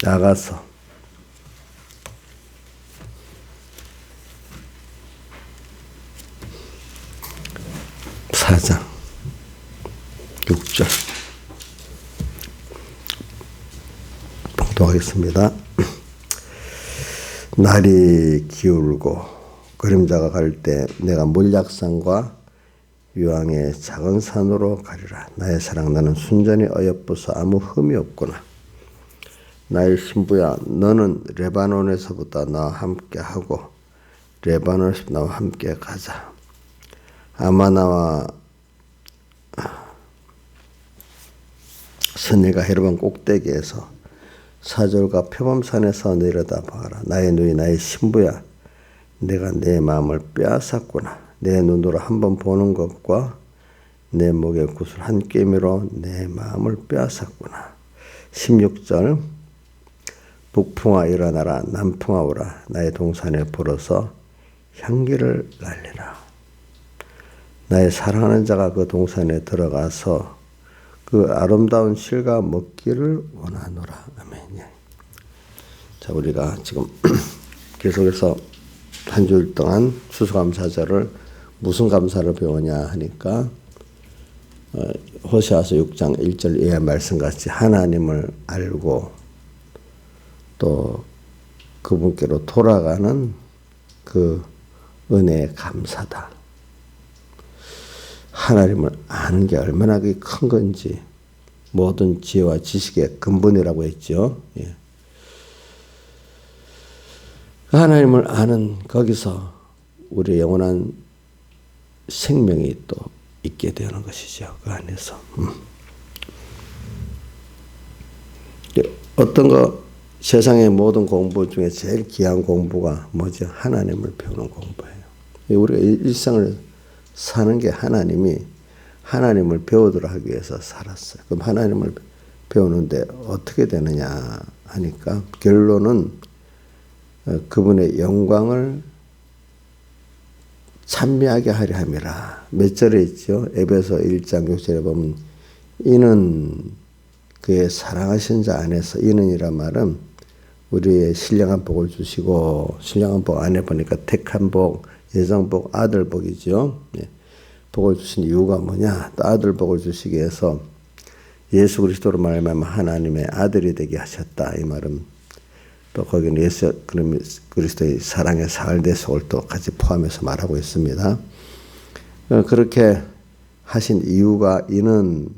나가서 사장 6절 봉독하겠습니다. 날이 기울고 그림자가 갈 때 내가 몰약산과 유황의 작은 산으로 가리라. 나의 사랑 나는 순전히 어여뻐서 아무 흠이 없구나. 나의 신부야 너는 레바논에서보다 나와 함께하고 레바논에서 나와 함께 가자. 아마나와 선녀가 헤르본 꼭대기에서 사절과 표범산에서 내려다봐라. 나의 누이 나의 신부야 내가 내 마음을 빼앗았구나. 내 눈으로 한번 보는 것과 내 목의 구슬 한 깨미로 내 마음을 빼앗았구나. 16절 북풍아 일어나라 남풍아 오라. 나의 동산에 불어서 향기를 날리라. 나의 사랑하는 자가 그 동산에 들어가서 그 아름다운 실과 먹기를 원하노라. 아멘. 자, 우리가 지금 계속해서 한 주일 동안 추수감사절을 무슨 감사를 배우냐 하니까 호세아서 6장 1절 이하 말씀같이 하나님을 알고 또 그분께로 돌아가는 그 은혜의 감사다. 하나님을 아는 게 얼마나 큰 건지 모든 지혜와 지식의 근본이라고 했죠. 예. 하나님을 아는 거기서 우리의 영원한 생명이 또 있게 되는 것이죠. 그 안에서. 어떤 거 세상의 모든 공부 중에 제일 귀한 공부가 뭐죠? 하나님을 배우는 공부예요. 우리가 일상을 사는 게 하나님을 배우도록 하기 위해서 살았어요. 그럼 하나님을 배우는데 어떻게 되느냐 하니까 결론은 그분의 영광을 찬미하게 하려 함이라. 몇 절에 있죠? 에베소 1장 6절에 보면 이는 그의 사랑하신 자 안에서 이는이란 말은 우리의 신령한 복을 주시고 신령한 복 안에 보니까 택한 복, 예정복, 아들복이죠. 복을 주신 이유가 뭐냐? 또 아들복을 주시기 위해서 예수 그리스도로 말하면 하나님의 아들이 되게 하셨다. 이 말은 또 거기는 예수 그리스도의 사랑의 사활대속을 또 같이 포함해서 말하고 있습니다. 그렇게 하신 이유가 이는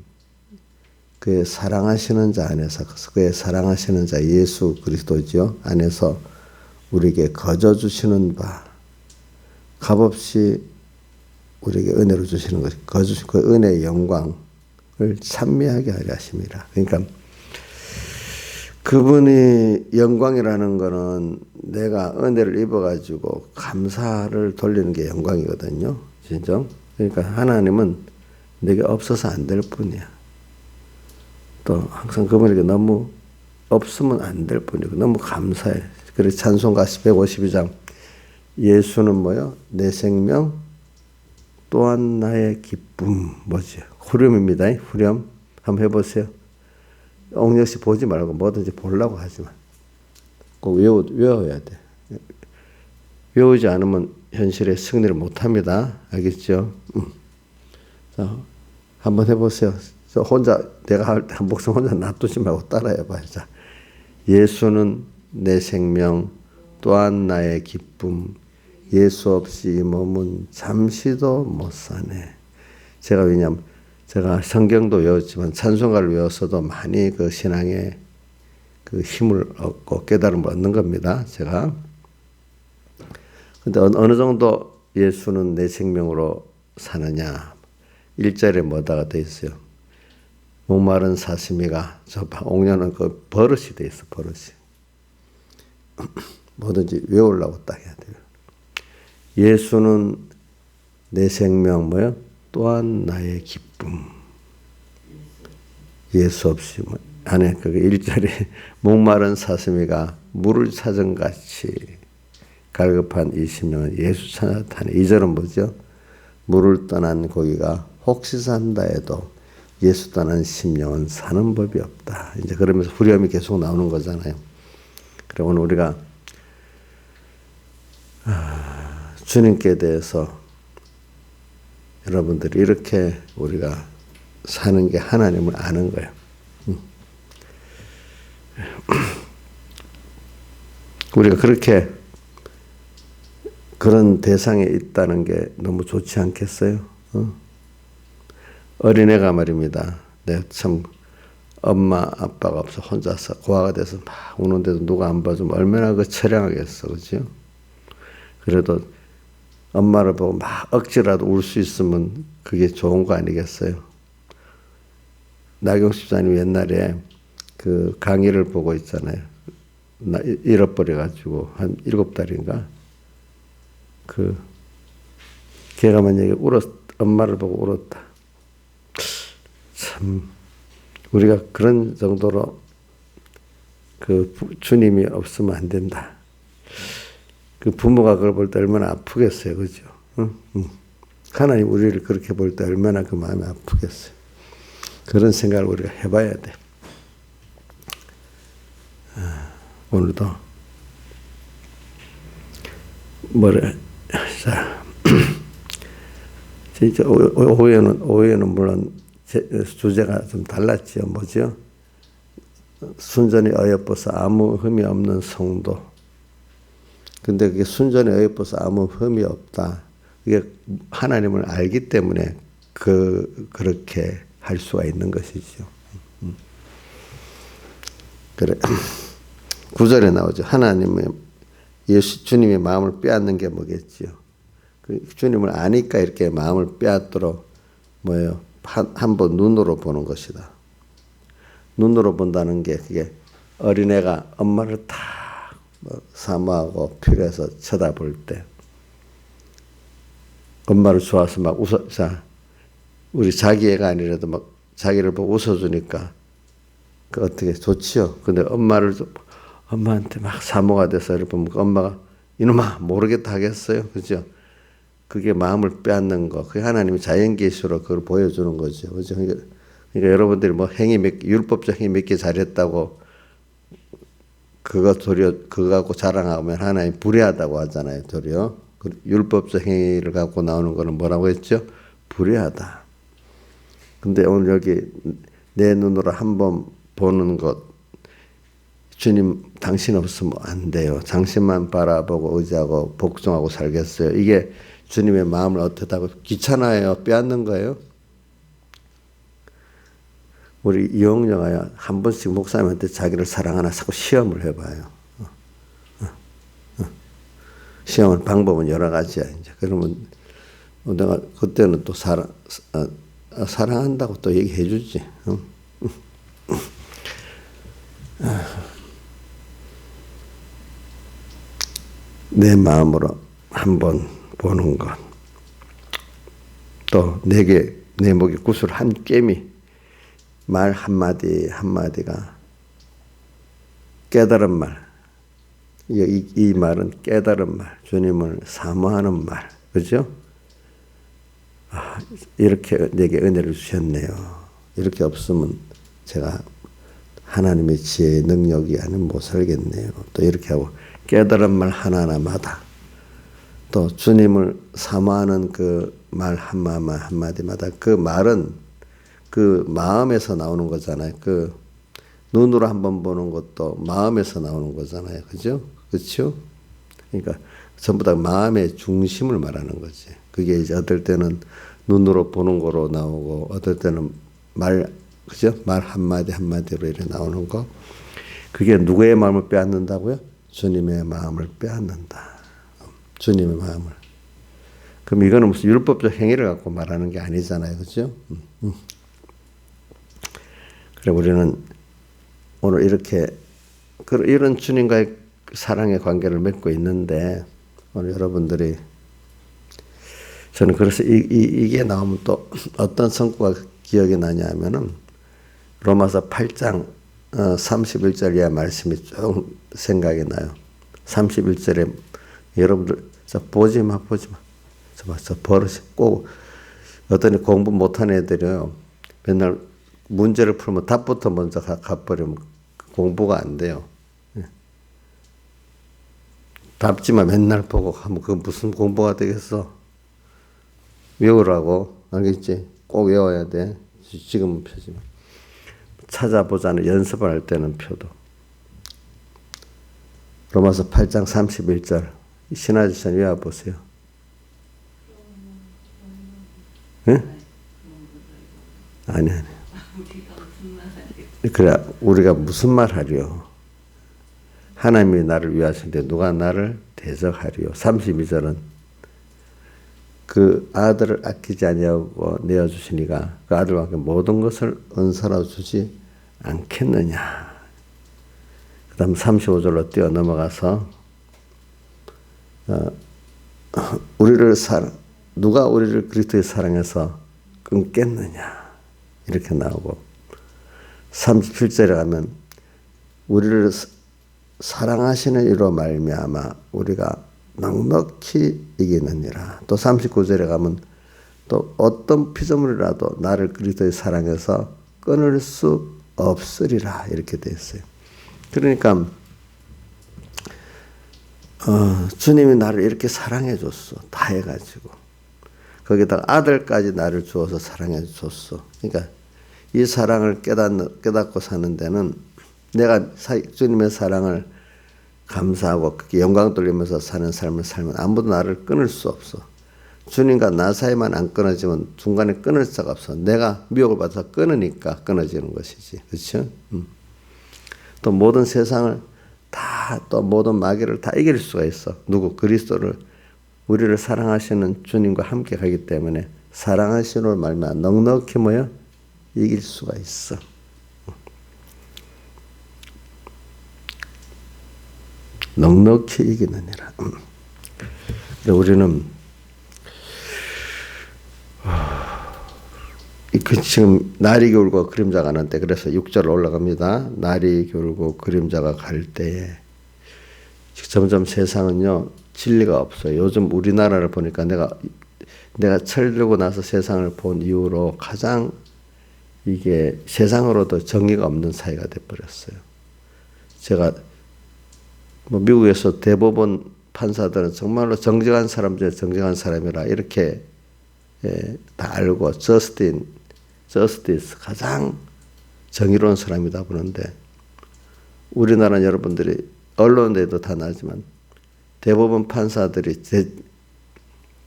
그의 사랑하시는 자 안에서 그의 사랑하시는 자 예수 그리스도죠. 안에서 우리에게 거저 주시는 바 값없이 우리에게 은혜로 주시는 것 거저 그 은혜의 영광을 찬미하게 하려 하심이라. 그러니까 그분이 영광이라는 거는 내가 은혜를 입어가지고 감사를 돌리는 게 영광이거든요. 진정. 그러니까 하나님은 내게 없어서 안 될 뿐이야. 또 항상 그분에게 너무 없으면 안 될 뿐이고 너무 감사해. 그래서 찬송가 152장 예수는 뭐요? 내 생명 또한 나의 기쁨 뭐지? 후렴입니다. 후렴 한번 해보세요. 옥력시 보지 말고 뭐든지 보려고 하지만 꼭 외워야 돼. 외우지 않으면 현실에 승리를 못합니다. 알겠죠? 자, 한번 해보세요. 저 혼자 내가 할 때 목숨 혼자 놔두지 말고 따라해봐요. 자, 예수는 내 생명 또한 나의 기쁨 예수 없이 이 몸은 잠시도 못 사네. 왜냐하면 제가 성경도 외웠지만 찬송가를 외웠어도 많이 그 신앙의 그 힘을 얻고 깨달음을 얻는 겁니다. 제가. 근데 어느 정도 예수는 내 생명으로 사느냐. 1절에 뭐다가 돼 있어요. 목마른 사슴이가 저 옥녀는 그 버릇이 돼 있어. 버릇이. 뭐든지 외우려고 딱 해야 돼요. 예수는 내 생명 뭐요? 또한 나의 기쁨. 예수 없이 안에 그 1절에 목마른 사슴이가 물을 찾은 같이 갈급한 이 심령은 예수 찾았다네. 2절은 뭐죠? 물을 떠난 고기가 혹시 산다 해도 예수 떠난 심령은 사는 법이 없다. 이제 그러면서 후렴이 계속 나오는 거잖아요. 그래 오늘 우리가 주님께 대해서 여러분들이 이렇게 우리가 사는 게 하나님을 아는 거예요. 우리가 그렇게 그런 대상에 있다는 게 너무 좋지 않겠어요? 어린애가 말입니다. 내가 참 엄마 아빠가 없어 혼자서 고아가 돼서 막 우는데도 누가 안 봐주면 얼마나 그 처량하겠어, 그죠? 그래도 엄마를 보고 막 억지라도 울 수 있으면 그게 좋은 거 아니겠어요? 나경수 집사님 옛날에 그 강의를 보고 있잖아요. 나 잃어버려가지고 한 7달인가 걔가 만약에 엄마를 보고 울었다. 참 우리가 그런 정도로 주님이 없으면 안 된다. 부모가 그걸 볼 때 얼마나 아프겠어요, 그죠? 하나님 우리를 그렇게 볼 때 얼마나 그 마음이 아프겠어요. 그런 생각을 우리가 해봐야 돼. 오늘도 자 진짜 오후에는 물론 주제가 좀 달랐지요. 뭐죠? 순전히 어여뻐서 아무 흠이 없는 성도. 근데 그게 순전히 어여뻐서 아무 흠이 없다. 이게 하나님을 알기 때문에 그렇게 할 수가 있는 것이죠. 그래. 9절에 나오죠. 주님의 마음을 빼앗는 게 뭐겠지요? 주님을 아니까 이렇게 마음을 빼앗도록 뭐예요? 한번 눈으로 보는 것이다. 눈으로 본다는 게 그게 어린애가 엄마를 다 사모하고 필요해서 쳐다볼 때 엄마를 좋아서 막 우리 자기 애가 아니라도 막 자기를 보고 웃어주니까 어떻게 좋지요. 근데 엄마한테 막 사모가 돼서 이렇게 보면 엄마가 이놈아 모르겠다 하겠어요. 그죠? 그게 마음을 빼앗는 거. 그게 하나님이 자연계시로 그걸 보여주는 거죠. 그죠? 그러니까 여러분들이 뭐 율법적 행위 몇 개 잘했다고 그거 갖고 자랑하면 하나님 불의하다고 하잖아요. 도리어. 율법적 행위를 갖고 나오는 거는 뭐라고 했죠? 불의하다. 근데 오늘 여기 내 눈으로 한번 보는 것, 주님 당신 없으면 안 돼요. 당신만 바라보고 의지하고 복종하고 살겠어요. 이게 주님의 마음을 어떻게 하고 귀찮아요. 빼앗는 거예요. 우리 이용영아야 한 번씩 목사님한테 자기를 사랑하나 자꾸 시험을 해봐요. 시험은 방법은 여러 가지야. 이제 그러면 내가 그때는 또 사랑한다고 또 얘기해 주지. 내 마음으로 한번 보는 것. 또 내 목에 구슬 한 꿰미 말 한마디 한마디가 깨달은 말. 이 말은 깨달은 말. 주님을 사모하는 말. 그죠? 이렇게 내게 은혜를 주셨네요. 이렇게 없으면 제가 하나님의 지혜의 능력이 아니면 못 살겠네요. 또 이렇게 하고 깨달은 말 하나하나마다 또 주님을 사모하는 그 말 한마디마다 그 말은 그 마음에서 나오는 거잖아요. 그 눈으로 한번 보는 것도 마음에서 나오는 거잖아요. 그죠? 그렇죠? 그러니까 전부 다 마음의 중심을 말하는 거지. 그게 이제 어떨 때는 눈으로 보는 거로 나오고 어떨 때는 그죠? 말 한마디 한마디로 이렇게 나오는 거. 그게 누구의 마음을 빼앗는다고요? 주님의 마음을 빼앗는다. 주님의 마음을. 그럼 이거는 무슨 율법적 행위를 갖고 말하는 게 아니잖아요. 그죠? 그래 우리는 오늘 이렇게 이런 주님과의 사랑의 관계를 맺고 있는데 오늘 여러분들이 저는 그래서 이게 나오면 또 어떤 성과가 기억이 나냐면은 로마서 8장 31절 이하 말씀이 쭉 생각이 나요. 31절에 여러분들 보지 마. 저 버릇이 꼭 어떤 공부 못하는 애들이요. 맨날 문제를 풀면 답부터 먼저 가버리면 공부가 안 돼요. 답지만 맨날 보고 하면 그 무슨 공부가 되겠어. 외우라고. 알겠지? 꼭 외워야 돼. 지금은 표지만. 찾아보자는 연습을 할 때는 표도. 로마서 8장 31절. 신하지선 외워보세요. 응? 아니. 그래, 우리가 무슨 말 하려? 하나님이 나를 위하신데 누가 나를 대적하리요. 32절은 그 아들을 아끼지 아니하고 내어주시니가 그 아들과 함께 모든 것을 은사로 주지 않겠느냐. 그 다음 35절로 뛰어 넘어가서 누가 우리를 그리스도의 사랑해서 끊겠느냐. 이렇게 나오고 37절에 가면 우리를 사랑하시는 이로 말미암아 우리가 넉넉히 이기느니라. 또 39절에 가면 또 어떤 피조물이라도 나를 그리스도의 사랑해서 끊을 수 없으리라. 이렇게 되어 있어요. 그러니까 주님이 나를 이렇게 사랑해 줬어. 다 해가지고. 거기다가 아들까지 나를 주어서 사랑해 줬어. 그러니까 이 사랑을 깨닫고 사는 데는 내가 주님의 사랑을 감사하고 영광 돌리면서 사는 삶을 살면 아무도 나를 끊을 수 없어. 주님과 나 사이만 안 끊어지면 중간에 끊을 수가 없어. 내가 미혹을 받아서 끊으니까 끊어지는 것이지. 그렇죠? 또 모든 세상을 또 모든 마귀를 다 이길 수가 있어. 누구? 그리스도를 우리를 사랑하시는 주님과 함께 가기 때문에 사랑하시는 말만 넉넉히 이길 수가 있어. 넉넉히 이기느니라. 우리는 지금 날이 겨울고 그림자가 가는데 그래서 6절 올라갑니다. 날이 겨울고 그림자가 갈 때에 점점 세상은요 진리가 없어요. 요즘 우리나라를 보니까 내가 철들고 나서 세상을 본 이후로 가장 이게 세상으로도 정의가 없는 사회가 돼버렸어요. 제가 미국에서 대법원 판사들은 정말로 정직한 사람 중에 정직한 사람이라 이렇게 다 알고 저스티스 가장 정의로운 사람이다 보는데 우리나라는 여러분들이 언론에도 다 나지만 대법원 판사들이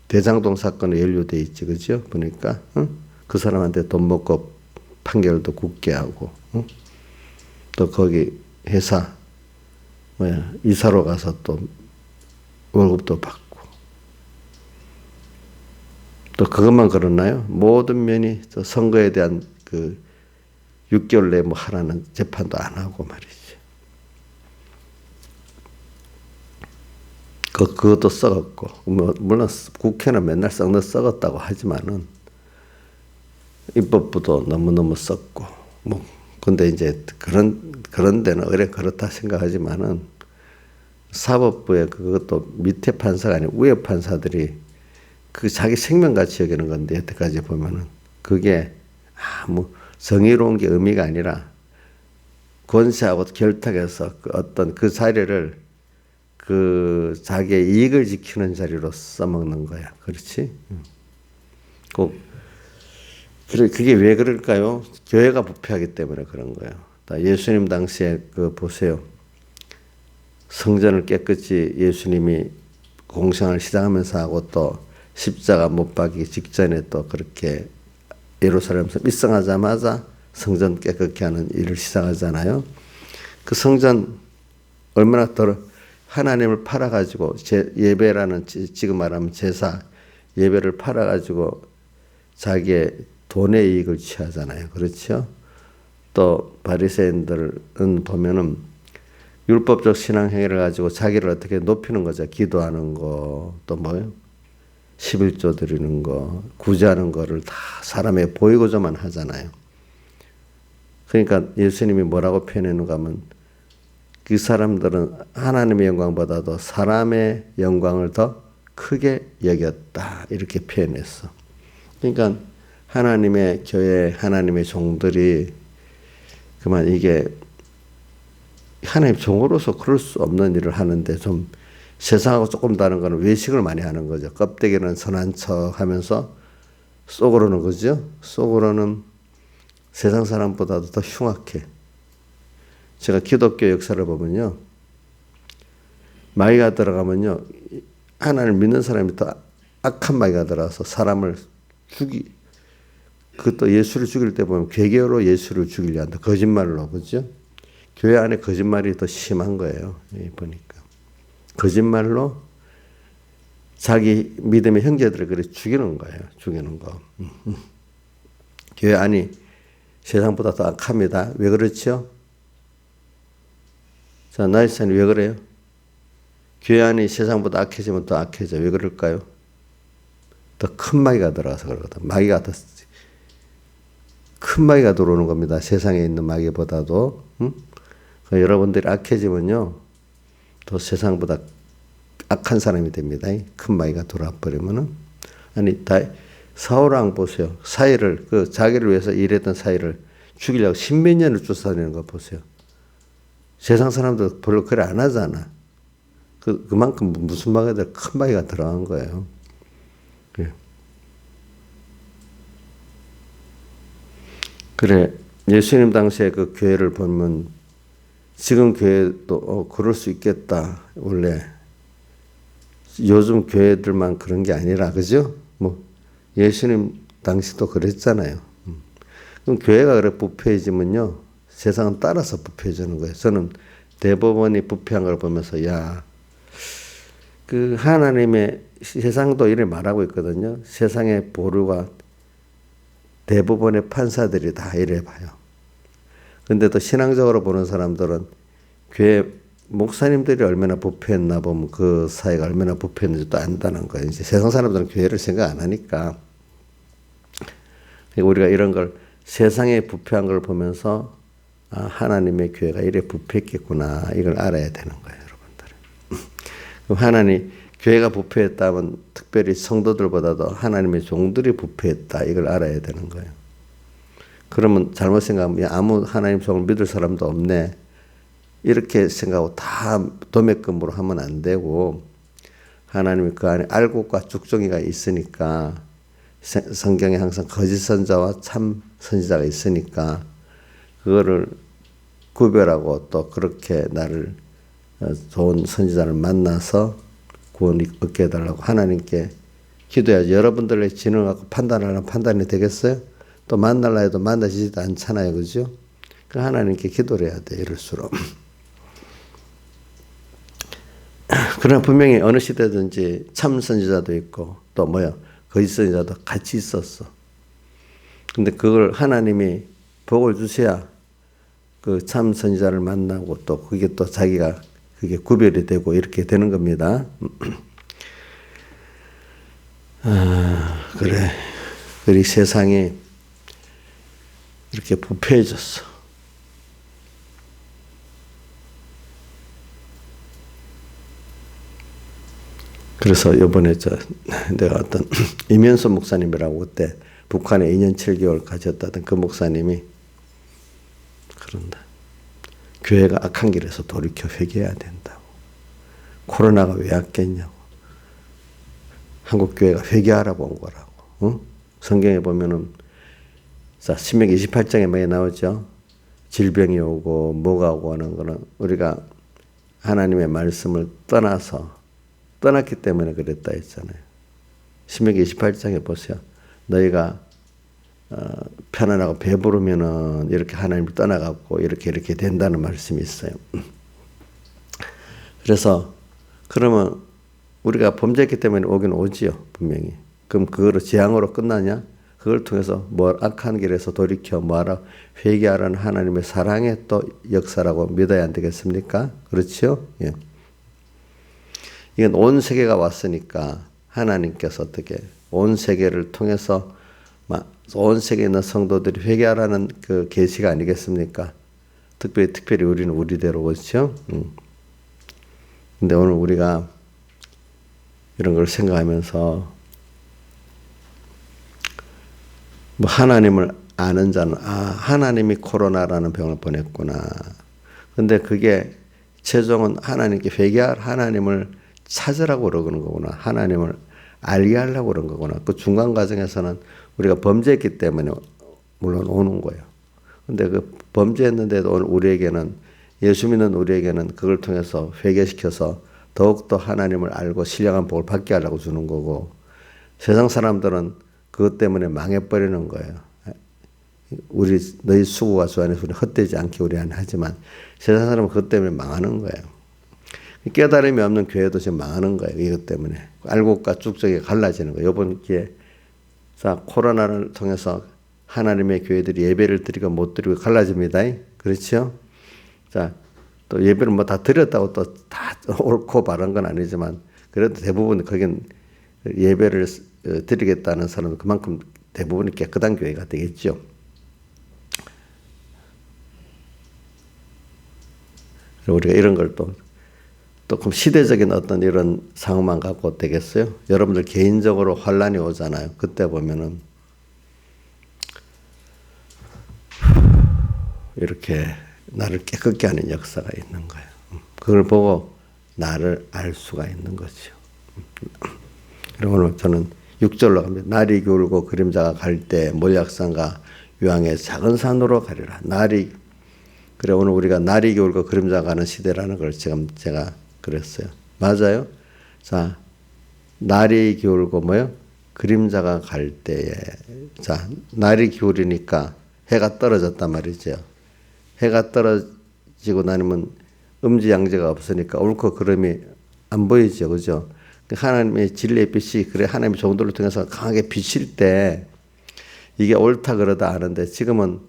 대장동 사건에 연루돼 있지, 그죠? 보니까 그 사람한테 돈 먹고 판결도 굳게 하고 또 거기 회사 이사로 가서 또 월급도 받고 또 그것만 그렇나요? 모든 면이 또 선거에 대한 그 6개월 내에 하라는 재판도 안 하고 말이지. 그것도 썩었고 물론 국회는 맨날 썩었다고 하지만은 입법부도 너무너무 썩고 근데 이제 그런 데는 그렇다 생각하지만은 사법부에 그것도 밑에 판사가 아니고 위에 판사들이 그 자기 생명같이 여기는 건데 여태까지 보면은 그게 정의로운 게 의미가 아니라 권세하고 결탁해서 어떤 그 자리를 그 자기의 이익을 지키는 자리로 써먹는 거야. 그렇지? 그게 왜 그럴까요? 교회가 부패하기 때문에 그런 거예요. 예수님 당시에 보세요. 성전을 깨끗이 예수님이 공생을 시작하면서 하고 또 십자가 못 박기 직전에 또 그렇게 예루살렘에서 입성하자마자 성전 깨끗게 하는 일을 시작하잖아요. 그 성전 얼마나 하나님을 팔아가지고 예배라는 지금 말하면 제사 예배를 팔아가지고 자기의 돈의 이익을 취하잖아요. 그렇죠? 또 바리새인들은 보면은 율법적 신앙 행위를 가지고 자기를 어떻게 높이는 거죠. 기도하는 거, 또 11조 드리는 거, 구제하는 거를 다 사람에 보이고자만 하잖아요. 그러니까 예수님이 뭐라고 표현했는가 하면 그 사람들은 하나님의 영광보다도 사람의 영광을 더 크게 여겼다. 이렇게 표현했어. 그러니까 하나님의 교회, 하나님의 종들이 그만 이게 하나님 종으로서 그럴 수 없는 일을 하는데 좀 세상하고 조금 다른 거는 외식을 많이 하는 거죠. 껍데기는 선한 척 하면서 속으로는 그죠? 속으로는 세상 사람보다도 더 흉악해. 제가 기독교 역사를 보면요. 마귀가 들어가면요. 하나님을 믿는 사람이 더 악한 마귀가 들어가서 사람을 그것도 예수를 죽일 때 보면 괴계로 예수를 죽이려 한다. 거짓말로, 그죠? 교회 안에 거짓말이 더 심한 거예요. 보니까. 거짓말로 자기 믿음의 형제들을 그래 죽이는 거예요. 죽이는 거. 교회 안이 세상보다 더 악합니다. 왜 그렇죠? 자, 나이스는 왜 그래요? 교회 안이 세상보다 악해지면 더 악해져. 왜 그럴까요? 더 큰 마귀가 들어가서 그러거든. 마귀가 더 큰 마귀가 들어오는 겁니다. 세상에 있는 마귀보다도. 여러분들이 악해지면요. 더 세상보다 악한 사람이 됩니다. 큰 마귀가 들어와 버리면은. 아니, 사울왕 보세요. 사이를, 자기를 위해서 일했던 사이를 죽이려고 십몇 년을 쫓아내는 거 보세요. 세상 사람들 별로 그래 안 하잖아. 그만큼 무슨 마귀들 큰 마귀가 들어간 거예요. 그래, 예수님 당시에 그 교회를 보면 지금 교회도 그럴 수 있겠다. 원래 요즘 교회들만 그런 게 아니라 그죠? 뭐 예수님 당시도 그랬잖아요. 그럼 교회가 그래 부패해지면요 세상은 따라서 부패해지는 거예요. 저는 대법원이 부패한 걸 보면서 그 하나님의 세상도 이래 말하고 있거든요. 세상의 보루가 대부분의 판사들이 다 이래 봐요. 근데 또 신앙적으로 보는 사람들은 교회 목사님들이 얼마나 부패했나 보면 그 사회가 얼마나 부패했는지 또 안다는 거예요. 이제 세상 사람들은 교회를 생각 안 하니까. 우리가 이런 걸 세상에 부패한 걸 보면서 하나님의 교회가 이래 부패했겠구나 이걸 알아야 되는 거예요, 여러분들. 그럼 하나님 교회가 부패했다면 특별히 성도들보다도 하나님의 종들이 부패했다 이걸 알아야 되는 거예요. 그러면 잘못 생각하면 아무 하나님 종을 믿을 사람도 없네 이렇게 생각하고 다 도매금으로 하면 안 되고 하나님이 그 안에 알곡과 죽정이가 있으니까 성경에 항상 거짓 선자와 참 선지자가 있으니까 그거를 구별하고 또 그렇게 나를 좋은 선지자를 만나서 구원을 얻게 해달라고 하나님께 기도해야지. 여러분들의 지능을 갖고 판단하려면 판단이 되겠어요? 또 만날라 해도 만나지지도 않잖아요. 그죠? 그 하나님께 기도를 해야 돼. 이럴수록. 그러나 분명히 어느 시대든지 참 선지자도 있고 또 거짓 선지자도 같이 있었어. 근데 그걸 하나님이 복을 주셔야 그 참 선지자를 만나고 또 그게 또 자기가 그게 구별이 되고 이렇게 되는 겁니다. 그래. 우리 세상이 이렇게 부패해졌어. 그래서 이번에 내가 어떤 이면수 목사님이라고 그때 북한에 2년 7개월 가셨다던 그 목사님이 그런다. 교회가 악한 길에서 돌이켜 회개해야 된다고. 코로나가 왜 왔겠냐고. 한국 교회가 회개하라고 온 거라고. 응? 성경에 보면은 신명기 28장에 많이 나오죠. 질병이 오고 뭐가 오고 하는 거는 우리가 하나님의 말씀을 떠났기 때문에 그랬다 했잖아요. 신명기 28장에 보세요. 너희가 편안하고 배부르면은 이렇게 하나님을 떠나가고 이렇게 된다는 말씀이 있어요. 그래서 그러면 우리가 범죄했기 때문에 오긴 오지요, 분명히. 그럼 그거로 재앙으로 끝나냐? 그걸 통해서 악한 길에서 돌이켜 뭐하라 회개하라는 하나님의 사랑의 또 역사라고 믿어야 안 되겠습니까? 그렇죠? 예. 이건 온 세계가 왔으니까 하나님께서 어떻게 온 세계를 통해서 온 세계에 있는 성도들이 회개하라는 그 계시가 아니겠습니까? 특별히 우리는 우리대로 그렇죠? 근데 오늘 우리가 이런 걸 생각하면서 뭐 하나님을 아는 자는 하나님이 코로나라는 병을 보냈구나. 근데 그게 최종은 하나님께 회개할 하나님을 찾으라고 그러는 거구나. 하나님을 알게 하려고 그런 거구나. 그 중간 과정에서는 우리가 범죄했기 때문에 물론 오는 거예요. 근데 그 범죄했는데도 오늘 우리에게는 예수 믿는 우리에게는 그걸 통해서 회개시켜서 더욱더 하나님을 알고 신령한 복을 받게 하려고 주는 거고, 세상 사람들은 그것 때문에 망해버리는 거예요. 너희 수고가 주 안에서 우리 헛되지 않게 우리 안에 하지만 세상 사람은 그것 때문에 망하는 거예요. 깨달음이 없는 교회도 지금 망하는 거예요. 이것 때문에. 알곡과 쭉저기 갈라지는 거예요. 이번 기회에 자, 코로나를 통해서 하나님의 교회들이 예배를 드리고 못 드리고 갈라집니다. 그렇죠? 자, 또 예배를 뭐 다 드렸다고 또 다 옳고 바른 건 아니지만 그래도 대부분 거긴 예배를 드리겠다는 사람은 그만큼 대부분이 깨끗한 교회가 되겠죠. 그리고 우리가 이런 걸 또 그럼 시대적인 어떤 이런 상황만 갖고 되겠어요? 여러분들 개인적으로 환란이 오잖아요. 그때 보면은 이렇게 나를 깨끗게 하는 역사가 있는 거예요. 그걸 보고 나를 알 수가 있는 거죠. 그리고 오늘 저는 6절로 갑니다. 날이 기울고 그림자가 갈 때 몰약산과 유황의 작은 산으로 가리라. 그래 오늘 우리가 날이 기울고 그림자가 가는 시대라는 걸 지금 제가 그랬어요. 맞아요. 자, 날이 기울고 뭐요? 그림자가 갈 때에 자, 날이 기울이니까 해가 떨어졌단 말이죠. 해가 떨어지고 나면 음지양지가 없으니까 옳고 그름이 안 보이죠. 그죠? 하나님의 진리의 빛이 그래 하나님의 종들을 통해서 강하게 비칠 때 이게 옳다 그러다 하는데 지금은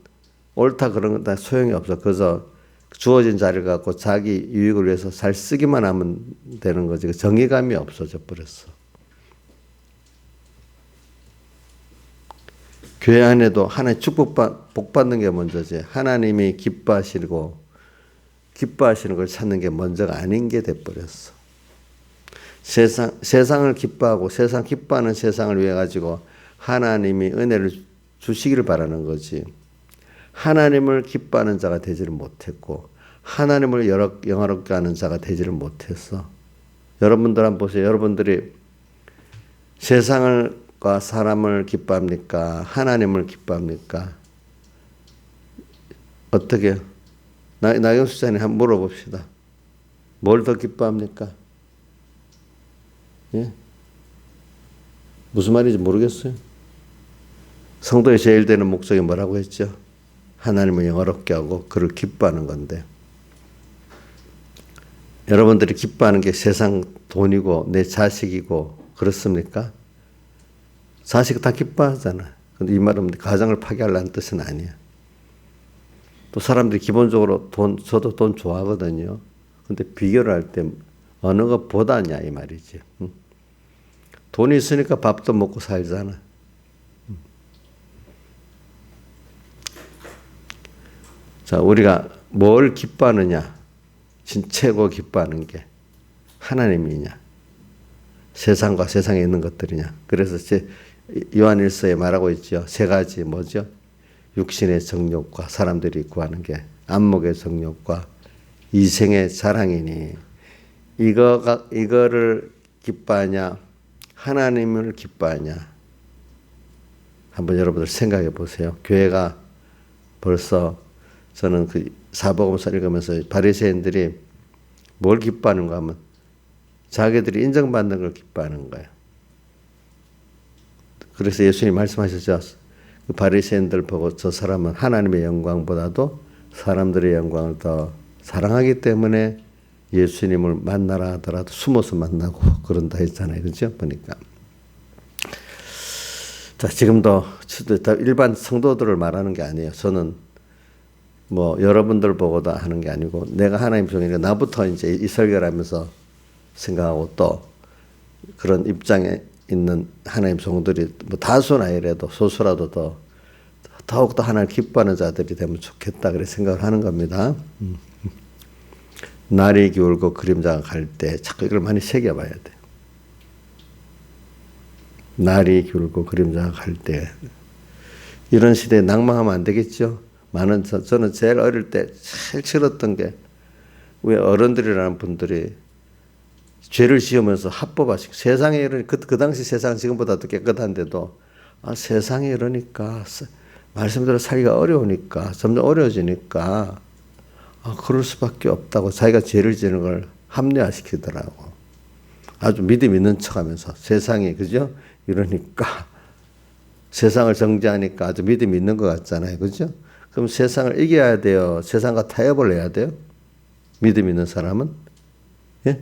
옳다 그런 건 소용이 없어. 그래서 주어진 자리를 갖고 자기 유익을 위해서 잘 쓰기만 하면 되는 거지. 정의감이 없어져 버렸어. 교회 안에도 하나님 복 받는 게 먼저지. 하나님이 기뻐하시는 걸 찾는 게 먼저가 아닌 게 돼버렸어. 세상을 기뻐하고 세상 기뻐하는 세상을 위해 가지고 하나님이 은혜를 주시기를 바라는 거지. 하나님을 기뻐하는 자가 되지를 못했고 하나님을 영화롭게 하는 자가 되지를 못했어. 여러분들 한번 보세요. 여러분들이 세상과 사람을 기뻐합니까? 하나님을 기뻐합니까? 어떻게? 나경수 장님 한번 물어봅시다. 뭘 더 기뻐합니까? 예? 무슨 말인지 모르겠어요. 성도의 제일 되는 목적이 뭐라고 했죠? 하나님을 영화롭게 하고 그를 기뻐하는 건데 여러분들이 기뻐하는 게 세상 돈이고 내 자식이고 그렇습니까? 자식 다 기뻐하잖아. 근데 이 말은 가정을 파괴하려는 뜻은 아니야. 또 사람들이 기본적으로 저도 돈 좋아하거든요. 근데 비교를 할 때 어느 것보다냐 이 말이지. 돈이 있으니까 밥도 먹고 살잖아. 자, 우리가 뭘 기뻐하느냐? 최고 기뻐하는 게 하나님이냐? 세상과 세상에 있는 것들이냐? 그래서 요한일서에 말하고 있죠. 세 가지 뭐죠? 육신의 정욕과 사람들이 구하는 게 안목의 정욕과 이생의 자랑이니 이거를 기뻐하냐? 하나님을 기뻐하냐? 한번 여러분들 생각해 보세요. 교회가 벌써 저는 그 사복음서 읽으면서 바리새인들이 뭘 기뻐하는가 하면 자기들이 인정받는 걸 기뻐하는 거예요. 그래서 예수님이 말씀하셨죠. 그 바리새인들 보고 저 사람은 하나님의 영광보다도 사람들의 영광을 더 사랑하기 때문에 예수님을 만나라 하더라도 숨어서 만나고 그런다 했잖아요. 그렇죠? 보니까. 자, 지금도 일반 성도들을 말하는 게 아니에요. 저는 뭐 여러분들 보고다 하는 게 아니고 내가 하나님 종이니까 나부터 이제 이 설교를 하면서 생각하고 또 그런 입장에 있는 하나님 종들이 뭐 다수는 아니래도 소수라도 더욱더 하나님을 기뻐하는 자들이 되면 좋겠다 그래 생각을 하는 겁니다. 날이 기울고 그림자가 갈 때 자꾸 이걸 많이 새겨봐야 돼. 날이 기울고 그림자가 갈 때 이런 시대에 낭망하면 안 되겠죠. 저는 제일 어릴 때 제일 싫었던 게 우리 어른들이라는 분들이 죄를 지으면서 합법화시키고 세상에 이러니 그 당시 세상은 지금보다 더 깨끗한데도 세상에 이러니까 말씀대로 살기가 어려우니까 점점 어려워지니까 그럴 수밖에 없다고 자기가 죄를 지는 걸 합리화시키더라고. 아주 믿음 있는 척하면서 세상이 그죠? 이러니까 세상을 정죄하니까 아주 믿음 있는 것 같잖아요, 그죠? 그럼 세상을 이겨야 돼요. 세상과 타협을 해야 돼요. 믿음 있는 사람은 예?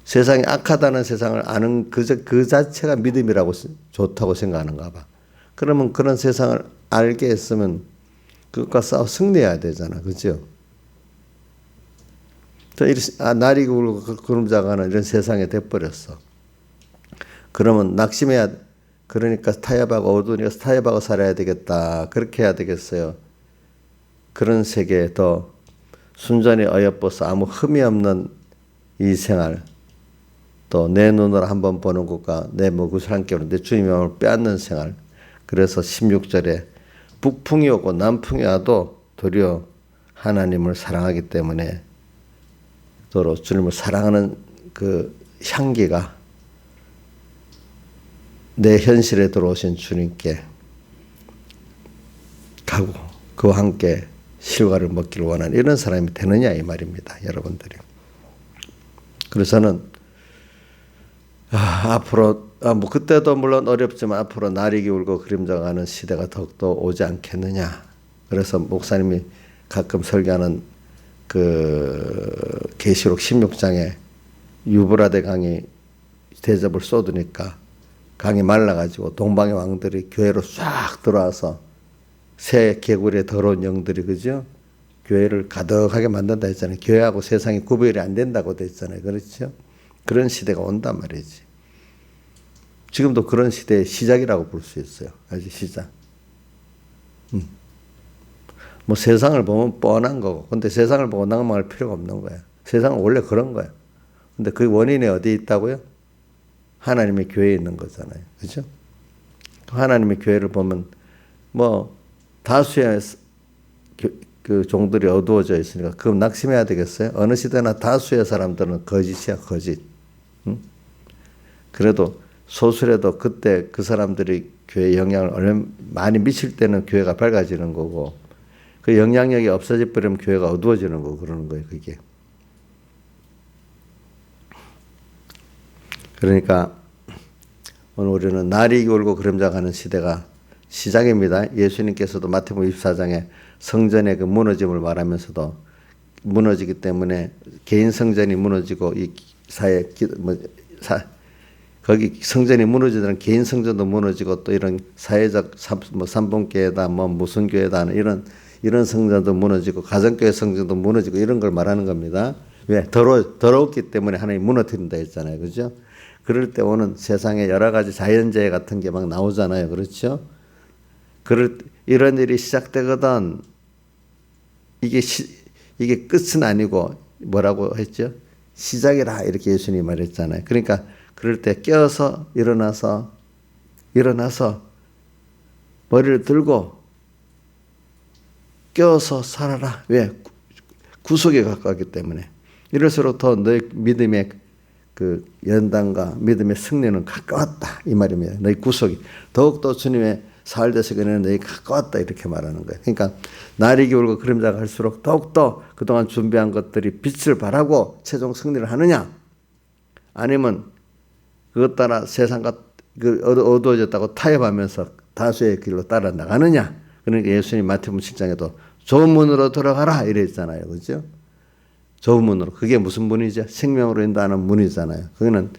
세상이 악하다는 세상을 아는 그 자체가 믿음이라고 좋다고 생각하는가 봐. 그러면 그런 세상을 알게 했으면 그것과 싸워 승리해야 되잖아. 그죠? 날이 울고 그림자가 하는 이런 세상에 돼버렸어. 그러면 낙심해야, 그러니까 타협하고 어두우니까 타협하고 살아야 되겠다. 그렇게 해야 되겠어요. 그런 세계에 더 순전히 어여뻐서 아무 흠이 없는 이 생활, 또 내 눈으로 한번 보는 것과 내 목을 함께 오는 내 주님의 마음을 빼앗는 생활. 그래서 16절에 북풍이 오고 남풍이 와도 도리어 하나님을 사랑하기 때문에 도로 주님을 사랑하는 그 향기가 내 현실에 들어오신 주님께 가고 그와 함께 실과를 먹기를 원하는 이런 사람이 되느냐 이 말입니다. 여러분들이. 그래서 저는 앞으로 뭐 그때도 물론 어렵지만 앞으로 날이 기울고 그림자가 가는 시대가 더욱더 오지 않겠느냐. 그래서 목사님이 가끔 설교하는 그 계시록 16장에 유브라데 강이 대접을 쏟으니까 강이 말라가지고 동방의 왕들이 교회로 쫙 들어와서 새 개구리의 더러운 영들이 그죠? 교회를 가득하게 만든다 했잖아요. 교회하고 세상이 구별이 안 된다고 했잖아요. 그렇죠? 그런 시대가 온단 말이지. 지금도 그런 시대의 시작이라고 볼 수 있어요. 아직 시작. 뭐 세상을 보면 뻔한 거고. 근데 세상을 보고 낭망할 필요가 없는 거야. 세상은 원래 그런 거야. 근데 그 원인이 어디에 있다고요? 하나님의 교회에 있는 거잖아요. 그죠? 하나님의 교회를 보면 뭐 다수의 그 종들이 어두워져 있으니까 그럼 낙심해야 되겠어요? 어느 시대나 다수의 사람들은 거짓이야, 거짓. 그래도 소수라도 그때 그 사람들이 교회에 영향을 많이 미칠 때는 교회가 밝아지는 거고 그 영향력이 없어져 버리면 교회가 어두워지는 거고 그러는 거예요, 그게. 그러니까 오늘 우리는 날이 기울고 그림자 가는 시대가 시작입니다. 예수님께서도 마태복음 24장에 성전의 그 무너짐을 말하면서도 무너지기 때문에 개인 성전이 무너지고 이 거기 성전이 무너지든 개인 성전도 무너지고 또 이런 사회적 뭐 삼봉교회다 뭐 무슨 교회다 이런 성전도 무너지고 가정교회 성전도 무너지고 이런 걸 말하는 겁니다. 왜? 더러웠기 때문에 하나님 무너뜨린다 했잖아요. 그죠? 그럴 때 오는 세상에 여러 가지 자연재해 같은 게 막 나오잖아요. 그렇죠? 이런 일이 시작되거든 이게 끝은 아니고 뭐라고 했죠? 시작이라 이렇게 예수님이 말했잖아요. 그러니까 그럴 때 깨어서 일어나서 머리를 들고 깨어서 살아라. 왜? 구속에 가까웠기 때문에. 이럴수록 더 너의 믿음의 그 연단과 믿음의 승리는 가까웠다. 이 말입니다. 너희 구속이. 더욱더 주님의 사흘 되시기에는 너희 가까웠다. 이렇게 말하는 거예요. 그러니까 날이 기울고 그림자가 갈수록 더욱더 그동안 준비한 것들이 빛을 발하고 최종 승리를 하느냐? 아니면 그것 따라 세상과 어두워졌다고 타협하면서 다수의 길로 따라 나가느냐? 그러니까 예수님 마태복음 7장에도 좁은 문으로 들어가라 이랬잖아요. 그죠? 좁은 문으로. 그게 무슨 문이죠? 생명으로 인도하는 문이잖아요. 그거는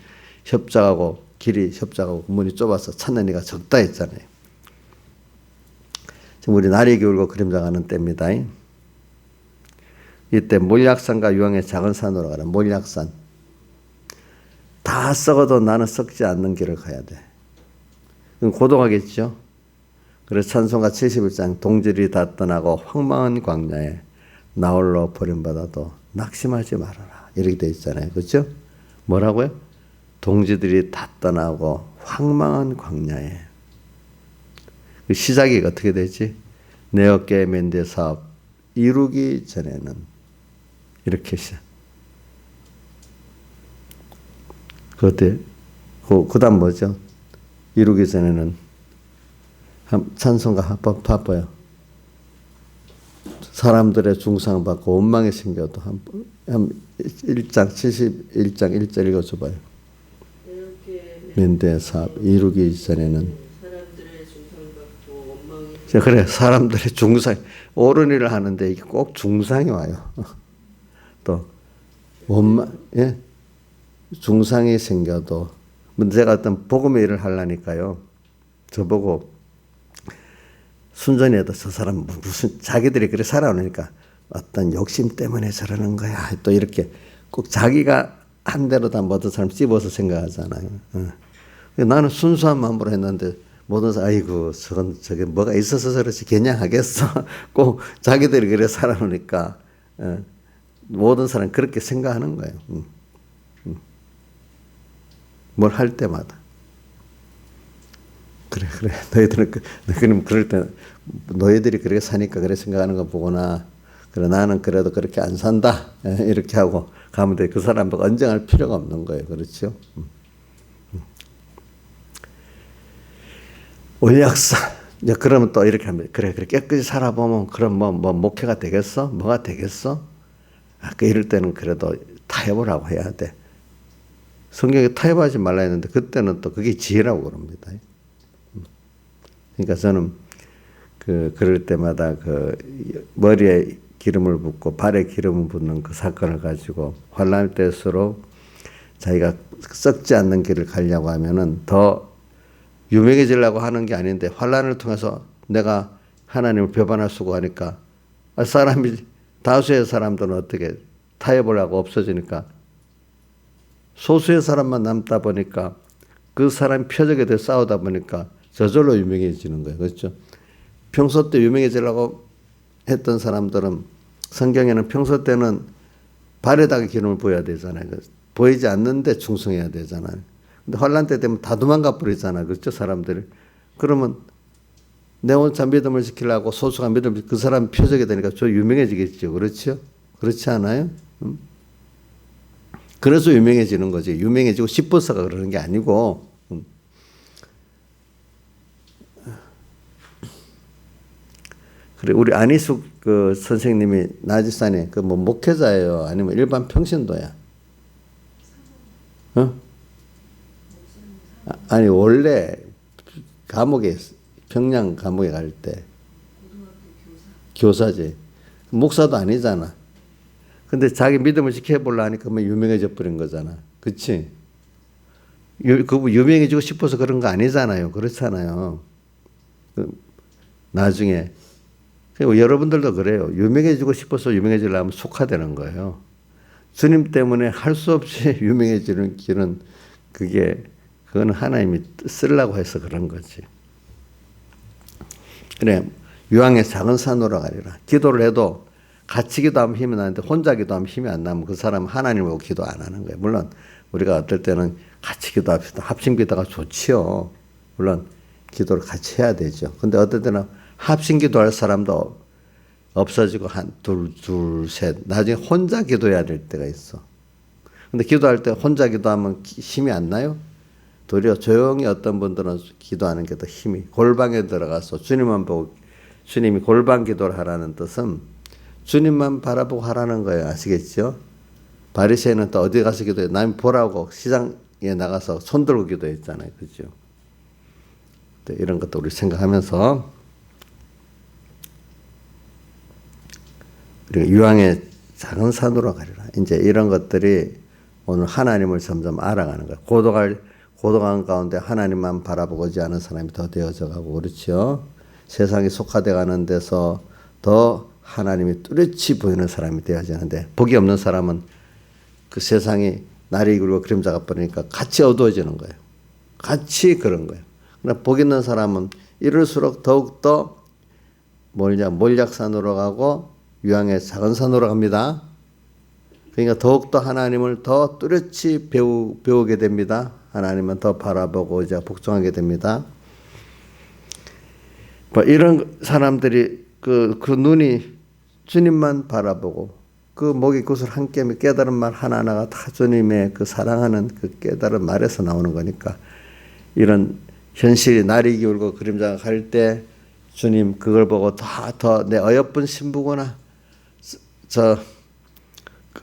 길이 협착하고 문이 좁아서 찾는 이가 적다 했잖아요. 지금 우리 날이 기울고 그림자 가는 때입니다. 이때 몰약산과 유황의 작은 산으로 가라. 몰약산. 다 썩어도 나는 썩지 않는 길을 가야 돼. 그럼 고독하겠죠? 그래서 찬송가 71장 동질이 다 떠나고 황망한 광야에 나홀로 버림받아도 낙심하지 말아라. 이렇게 돼 있잖아요. 그렇죠? 뭐라고요? 동지들이 다 떠나고 황망한 광야에. 그 시작이 어떻게 되지? 내 어깨에 맨대 사업 이루기 전에는 이렇게 시작. 그 다음 뭐죠? 이루기 전에는 찬송가 한번 바빠요. 사람들의 중상받고 원망이 생겨도 한 1장 71장 1절 읽어줘봐요. 맨대 사업 이루기 전에는 사람들의 중상받고 원망이 그래 사람들의 중상 옳은 일을 하는데 이게 꼭 중상이 와요. 또 원망 예 중상이 생겨도 제가 어떤 복음의 일을 하려니까요. 저보고 순전히 해도 저 사람 무슨 자기들이 그래 살아오니까 어떤 욕심 때문에 저러는 거야. 또 이렇게 꼭 자기가 한 대로 다 모든 사람 찝어서 생각하잖아요. 나는 순수한 마음으로 했는데 모든 사람 아이고 저게 뭐가 있어서 저렇지 겨냥하겠어. 꼭 자기들이 그래 살아오니까 모든 사람 그렇게 생각하는 거예요. 뭘 할 때마다. 그래. 너희들은 그럼 그럴 때 너희들이 그렇게 사니까 그래 생각하는 거 보거나 그래 나는 그래도 그렇게 안 산다 이렇게 하고 가면 돼. 그 사람하고 언쟁할 필요가 없는 거예요. 그렇죠? 원약사. 이제 그러면 또 이렇게 하면 그래 깨끗이 살아보면 그럼 뭐 목회가 되겠어? 뭐가 되겠어? 이럴 때는 그래도 타협을 해야 돼. 성경에 타협하지 말라 했는데 그때는 또 그게 지혜라고 그럽니다. 그러니까 저는 그럴 때마다 머리에 기름을 붓고 발에 기름을 붓는 그 사건을 가지고 환난할 때일수록 자기가 썩지 않는 길을 가려고 하면은 더 유명해지려고 하는 게 아닌데 환난을 통해서 내가 하나님을 배반할 수고 하니까 사람이 다수의 사람들은 어떻게 타협을 하고 없어지니까 소수의 사람만 남다 보니까 그 사람 표적에 대해 싸우다 보니까 저절로 유명해지는 거예요. 그렇죠? 평소 때 유명해지려고 했던 사람들은 성경에는 평소 때는 발에다가 기름을 부어야 되잖아요. 보이지 않는데 충성해야 되잖아요. 근데 환난 때 되면 다 도망가 버리잖아요. 그렇죠? 사람들이. 그러면 내 혼자 믿음을 지키려고 소수가 믿음을 그 사람 표적이 되니까 저 유명해지겠죠. 그렇죠? 그렇지 않아요? 그래서 유명해지는 거지. 유명해지고 싶어서가 그러는 게 아니고. 그래 우리 안희숙 그 선생님이 나지산에 그 뭐 목회자예요. 아니면 일반 평신도야. 아니 원래 감옥에 평양 감옥에 갈 때 교사지. 목사도 아니잖아. 근데 자기 믿음을 지켜보려 하니까 뭐 유명해져 버린 거잖아. 그치? 그분 유명해지고 싶어서 그런 거 아니잖아요. 그렇잖아요. 나중에. 여러분들도 그래요. 유명해지고 싶어서 유명해지려면 속화되는 거예요. 주님 때문에 할 수 없이 유명해지는 길은 그건 하나님이 쓰려고 해서 그런 거지. 그래, 유황의 작은 산으로 가리라. 기도를 해도 같이 기도하면 힘이 나는데 혼자 기도하면 힘이 안 나면 그 사람은 하나님을 기도 안 하는 거예요. 물론 우리가 어떨 때는 같이 기도합시다. 합심 기도가 좋지요. 물론 기도를 같이 해야 되죠. 근데 어떨 때는 합심 기도할 사람도 없어지고 둘, 셋. 나중에 혼자 기도해야 될 때가 있어. 근데 기도할 때 혼자 기도하면 힘이 안 나요? 도리어 조용히 어떤 분들은 기도하는 게 더 힘이 골방에 들어가서 주님만 보고 주님이 골방 기도를 하라는 뜻은 주님만 바라보고 하라는 거예요. 아시겠죠? 바리새인은 또 어디 가서 기도해? 남 보라고 시장에 나가서 손 들고 기도했잖아요. 그죠? 이런 것도 우리 생각하면서 우리가 유황의 작은 산으로 가리라. 이제 이런 것들이 오늘 하나님을 점점 알아가는 거예요. 고도감 가운데 하나님만 바라보고지 않은 사람이 더 되어져 가고 그렇죠. 세상이 속화되어 가는 데서 더 하나님이 뚜렷이 보이는 사람이 되어지는데 복이 없는 사람은 그 세상이 날이 그리고 그림자가 버리니까 같이 어두워지는 거예요. 같이 그런 거예요. 그러나 복 있는 사람은 이럴수록 더욱더 몰약산으로 가고 유황의 작은 산으로 갑니다. 그러니까 더욱더 하나님을 더 뚜렷이 배우게 됩니다. 하나님은 더 바라보고 이제 복종하게 됩니다. 뭐 이런 사람들이 그 눈이 주님만 바라보고 그 목이 구슬 한 뼘의 깨달은 말 하나하나가 다 주님의 그 사랑하는 그 깨달은 말에서 나오는 거니까 이런 현실이 날이 기울고 그림자가 갈 때 주님 그걸 보고 더 내 어여쁜 신부구나. 저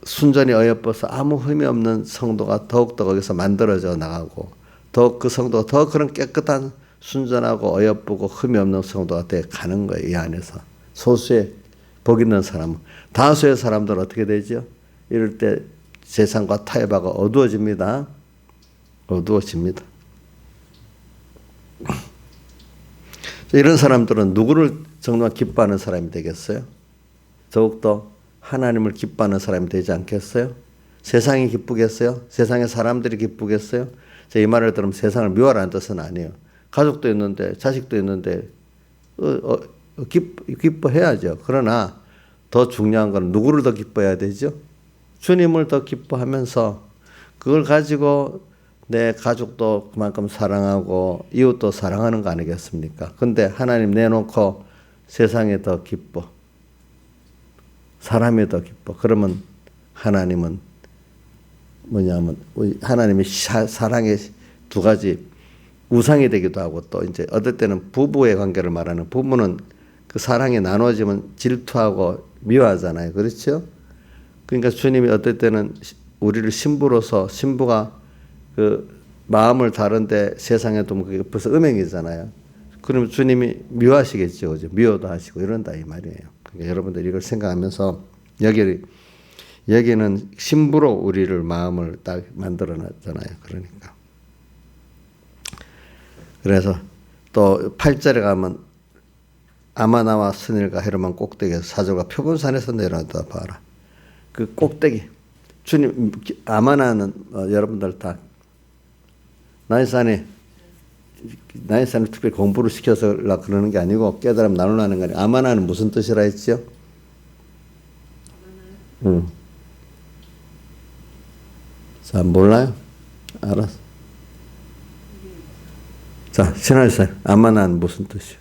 순전히 어여뻐서 아무 흠이 없는 성도가 더욱더 거기서 만들어져 나가고 더욱 그 성도가 더 그런 깨끗한 순전하고 어여쁘고 흠이 없는 성도가 돼 가는 거예요. 이 안에서. 소수의 복 있는 사람은. 다수의 사람들은 어떻게 되죠? 이럴 때 세상과 타협하고 어두워집니다. 어두워집니다. 이런 사람들은 누구를 정말 기뻐하는 사람이 되겠어요? 더욱더 하나님을 기뻐하는 사람이 되지 않겠어요? 세상이 기쁘겠어요? 세상의 사람들이 기쁘겠어요? 이 말을 들으면 세상을 미워하라는 뜻은 아니에요. 가족도 있는데 자식도 있는데 기뻐해야죠. 그러나 더 중요한 건 누구를 더 기뻐해야 되죠? 주님을 더 기뻐하면서 그걸 가지고 내 가족도 그만큼 사랑하고 이웃도 사랑하는 거 아니겠습니까? 근데 하나님 내놓고 세상에 더 기뻐. 사람이 더 기뻐. 그러면 하나님은 뭐냐면 하나님의 사랑의 두 가지 우상이 되기도 하고 또 이제 어떨 때는 부부의 관계를 말하는 부부는 그 사랑이 나눠지면 질투하고 미워하잖아요. 그렇죠? 그러니까 주님이 어떨 때는 우리를 신부로서 신부가 그 마음을 다른데 세상에 두면 그게 벌써 음행이잖아요. 그러면 주님이 미워하시겠죠. 그죠? 미워도 하시고 이런다 이 말이에요. 그러니까 여러분들 이걸 생각하면서 여기는 신부로 우리를 마음을 딱 만들어 놨잖아요. 그러니까. 그래서 또 8절에 가면 아마나와 스닐과 헤르만 꼭대기에서 사절과 표본산에서 내려다 봐라. 그 꼭대기. 주님 아마나는 여러분들 다 나인산에 특별히 공부를 시켜서 그러는 게 아니고 깨달음 나누려는 거 아니에요. 아마나는 무슨 뜻이라 했죠? 자, 몰라요? 알았어. 자, 신하일사 아마나는 무슨 뜻이요?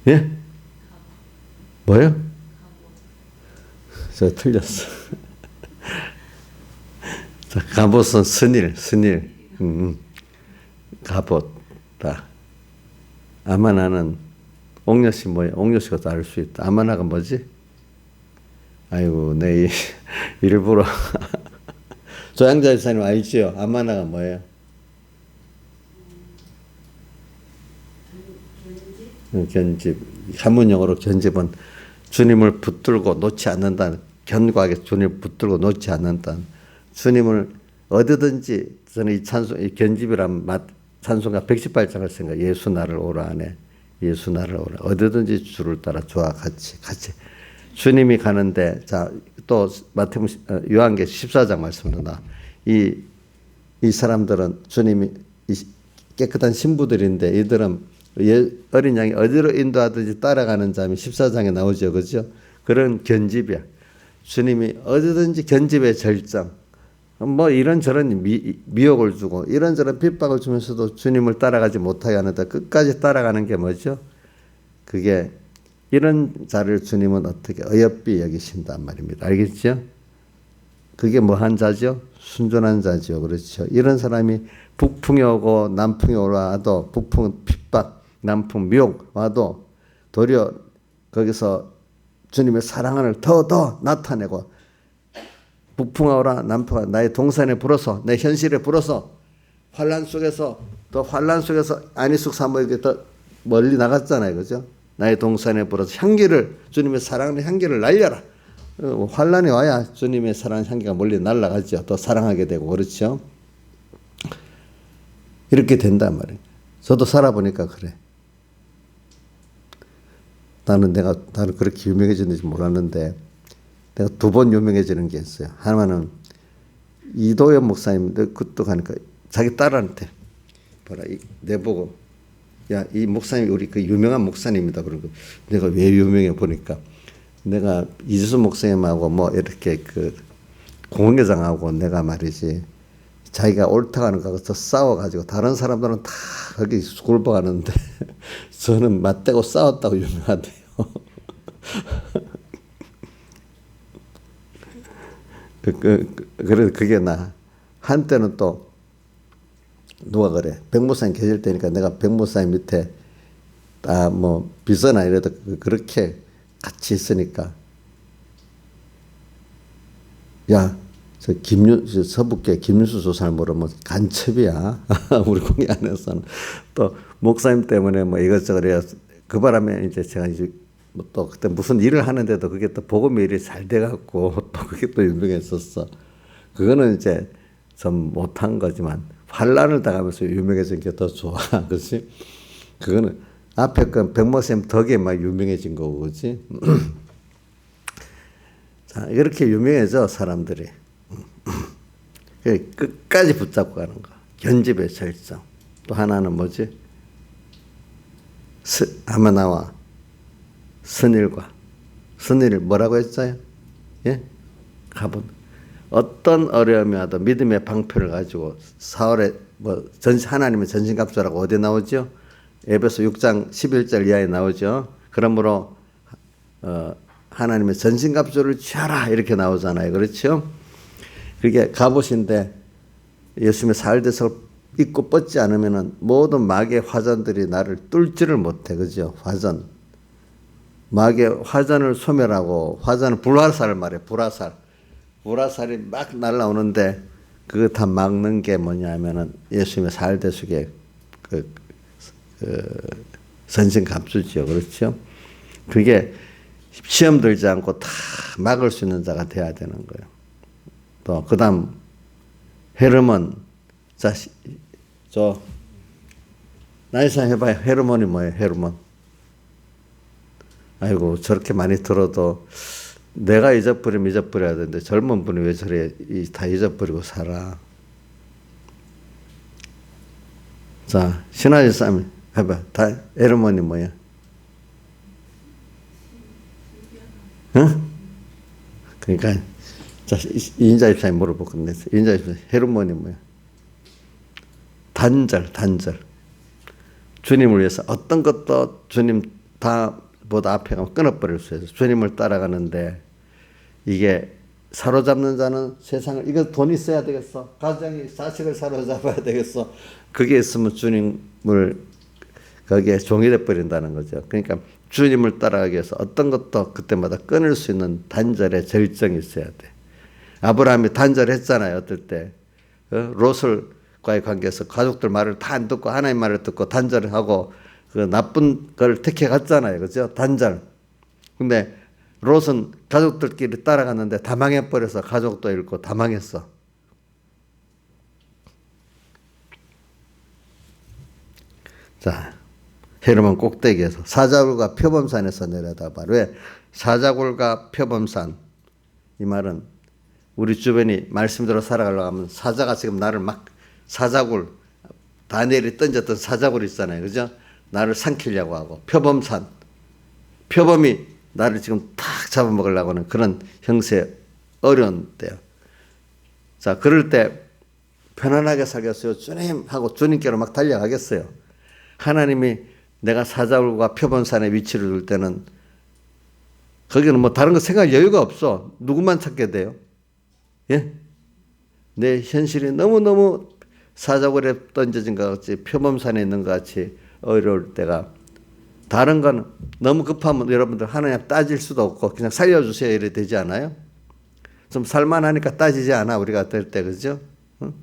예? 뭐요? 저 틀렸어. 자, 갑옷은 스닐. 갑옷다. 아마나는 옥녀씨 뭐예요? 옥녀씨가 또 알 수 있다. 아마나가 뭐지? 아이고, 내 일부러. 조양자 일사님 알지요? 아마나가 뭐예요? 견집. 한문용어로 견집은 주님을 붙들고 놓지 않는다는, 견고하게 주님을 붙들고 놓지 않는다는, 주님을 어디든지 저는 이 찬송, 이 견집이란 찬송가 118장을 생각. 예수 나를 오라 하네. 예수 나를 오라. 어디든지 주를 따라 주와 같이. 주님이 가는데, 자, 또 요한계시록 14장 말씀도 이 사람들은 주님이 깨끗한 신부들인데 이들은 어린 양이 어디로 인도하든지 따라가는 자면 14장에 나오죠. 그죠? 그런 견집이야. 주님이 어디든지 견집의 절정. 뭐 이런저런 미혹을 주고 이런저런 핍박을 주면서도 주님을 따라가지 못하게 하는데 끝까지 따라가는 게 뭐죠? 그게 이런 자를 주님은 어떻게 어여삐 여기신단 말입니다. 알겠죠? 그게 뭐한 자죠? 순전한 자죠. 그렇죠? 이런 사람이 북풍이 오고 남풍이 와도 북풍 핍박, 남풍 미혹 와도 도리어 거기서 주님의 사랑을 더 나타내고 북풍아 오라 남풍아 나의 동산에 불어서 내 현실에 불어서 환란 속에서 안희숙 사모에게 더 멀리 나갔잖아요. 그죠? 나의 동산에 불어서 향기를 주님의 사랑의 향기를 날려라. 환란이 와야 주님의 사랑 향기가 멀리 날아가죠. 더 사랑하게 되고 그렇죠. 이렇게 된단 말이에요. 저도 살아보니까 그래. 나는 그렇게 유명해졌는지 몰랐는데 내가 2번 유명해지는 게 있어요. 하나는 이도현 목사님, 그것도 가니까 자기 딸한테 내보고 야, 이 목사님 우리 그 유명한 목사님이다. 그러고 내가 왜 유명해 보니까 내가 이주수 목사님하고 뭐 이렇게 그 공회장하고 내가 말이지 자기가 옳다고 하는 거서 싸워가지고 다른 사람들은 다 거기 굴복하는데 저는 맞대고 싸웠다고 유명하대요. 그래 그게 나 한때는 또 누가 그래 백목사님 계실 때니까 내가 백목사님 밑에 뭐 비서나 이래도 그렇게 같이 있으니까 야 저 서북계 김윤수 조사를 모르면 간첩이야. 우리 공회 안에서는 또 목사님 때문에 뭐 이것저것 해야 그 바람에 이제 제가 이제 또 그때 무슨 일을 하는데도 그게 또 복음의 일이 잘 돼갖고 또 그게 또 유명했었어. 그거는 이제 좀 못한 거지만 환란을 당하면서 유명해진 게 더 좋아. 그렇지? 그거는 앞에 건 백목사님 덕에 막 유명해진 거고, 그렇지? 자, 이렇게 유명해져 사람들이. 끝까지 붙잡고 가는 거. 견집의 절정. 또 하나는 뭐지? 아마 나와. 선일과. 선일을 뭐라고 했어요? 예? 가본. 어떤 어려움이 와도 믿음의 방패를 가지고 4월에 뭐 하나님의 전신갑주라고 어디 나오죠? 에베소 6장 11절 이하에 나오죠. 그러므로 하나님의 전신갑주를 취하라 이렇게 나오잖아요. 그렇죠? 그게 갑옷인데 예수님의 살대석을 입고 뻗지 않으면은 모든 마귀의 화전들이 나를 뚫지를 못해. 그죠? 화전. 마귀의 화전을 소멸하고 화전은 불화살을 말해. 불화살이 막 날라오는데 그거 다 막는 게 뭐냐면은 예수님의 살대석의 전신갑주지요. 그렇죠? 그게 시험 들지 않고 다 막을 수 있는 자가 돼야 되는 거예요. 또 그다음 헤르몬. 자, 저 나이상 해봐요. 헤르몬이 뭐예요? 헤르몬. 아이고 저렇게 많이 들어도 내가 잊어버리면 잊어버려야 되는데 젊은 분이 왜 저래 다 잊어버리고 살아. 자, 신화의 싸움 해봐. 다 헤르몬이 뭐야? 응? 그러니까 자, 이인자 집사님 물어보고 끝냈어. 이인자 집사님 헤르몬이 뭐야? 단절. 주님을 위해서 어떤 것도 주님 보다 앞에 가면 끊어버릴 수 있어요. 주님을 따라가는데 이게 사로잡는 자는 세상을, 이거 돈 있어야 되겠어. 가정이 자식을 사로잡아야 되겠어. 그게 있으면 주님을 거기에 종이 돼버린다는 거죠. 그러니까 주님을 따라가기 위해서 어떤 것도 그때마다 끊을 수 있는 단절의 절정이 있어야 돼. 아브라함이 단절했잖아요. 어떨 때. 롯과의 관계에서 가족들 말을 다 안 듣고 하나님 말을 듣고 단절을 하고 그 나쁜 걸 택해 갔잖아요. 그죠? 단절. 근데 롯은 가족들끼리 따라갔는데 다 망해버려서 가족도 잃고 다 망했어. 자, 헤르몬 꼭대기에서 사자굴과 표범산에서 내려다봐. 왜? 사자굴과 표범산. 이 말은 우리 주변이 말씀대로 살아가려고 하면 사자가 지금 나를 막 사자굴, 다니엘이 던졌던 사자굴 있잖아요. 그죠? 나를 삼키려고 하고 표범산. 표범이 나를 지금 탁 잡아먹으려고 하는 그런 형세 어려운 때요. 자, 그럴 때 편안하게 살겠어요. 주님 하고 주님께로 막 달려가겠어요. 하나님이 내가 사자굴과 표범산의 위치를 둘 때는 거기는 뭐 다른 거 생각할 여유가 없어. 누구만 찾게 돼요? 예? 내 현실이 너무너무 사자굴에 던져진 것 같이 표범산에 있는 것 같이 어려울 때가, 다른 건 너무 급하면 여러분들 하나님 따질 수도 없고 그냥 살려주세요 이래 되지 않아요? 좀 살만하니까 따지지 않아 우리가 될 때. 그죠? 응?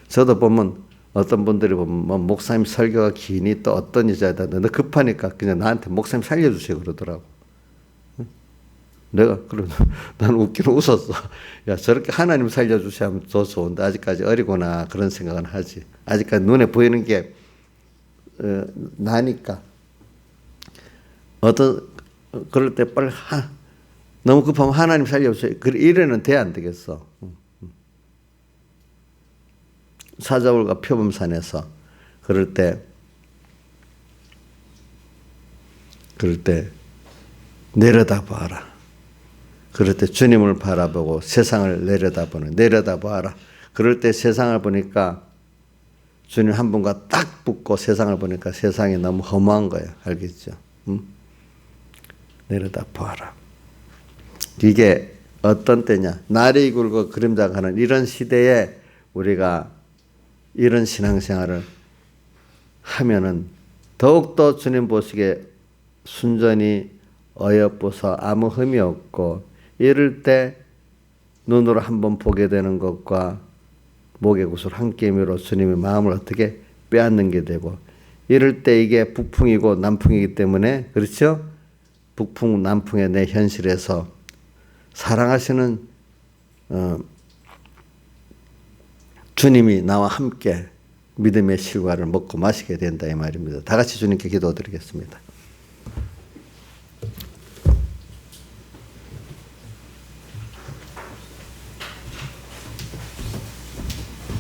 저도 보면 어떤 분들이 보면 뭐 목사님 설교가 기니 또 어떤 여자다 너 급하니까 그냥 나한테 목사님 살려주세요 그러더라고. 응? 내가 그러면 나는 웃기는 웃었어. 야, 저렇게 하나님 살려주셔야 하면 더 좋은데 아직까지 어리구나 그런 생각은 하지. 아직까지 눈에 보이는 게 나니까. 그럴 때 빨리 너무 급하면 하나님 살려주세요. 이래는 돼 안 되겠어. 사자굴과 표범산에서 그럴 때 내려다봐라. 그럴 때 주님을 바라보고 세상을 내려다봐라. 그럴 때 세상을 보니까 주님 한 분과 딱 붙고 세상을 보니까 세상이 너무 허무한 거예요. 알겠죠? 내려다봐라. 이게 어떤 때냐? 날이 굵고 그림자가 가는 이런 시대에 우리가 이런 신앙생활을 하면은 더욱더 주님 보시기에 순전히 어여뻐서 아무 흠이 없고, 이럴 때 눈으로 한번 보게 되는 것과 목의 구슬 한 개미로 주님의 마음을 어떻게 빼앗는 게 되고, 이럴 때 이게 북풍이고 남풍이기 때문에, 그렇죠? 북풍 남풍의 내 현실에서 사랑하시는 주님이 나와 함께 믿음의 실과를 먹고 마시게 된다 이 말입니다. 다 같이 주님께 기도드리겠습니다.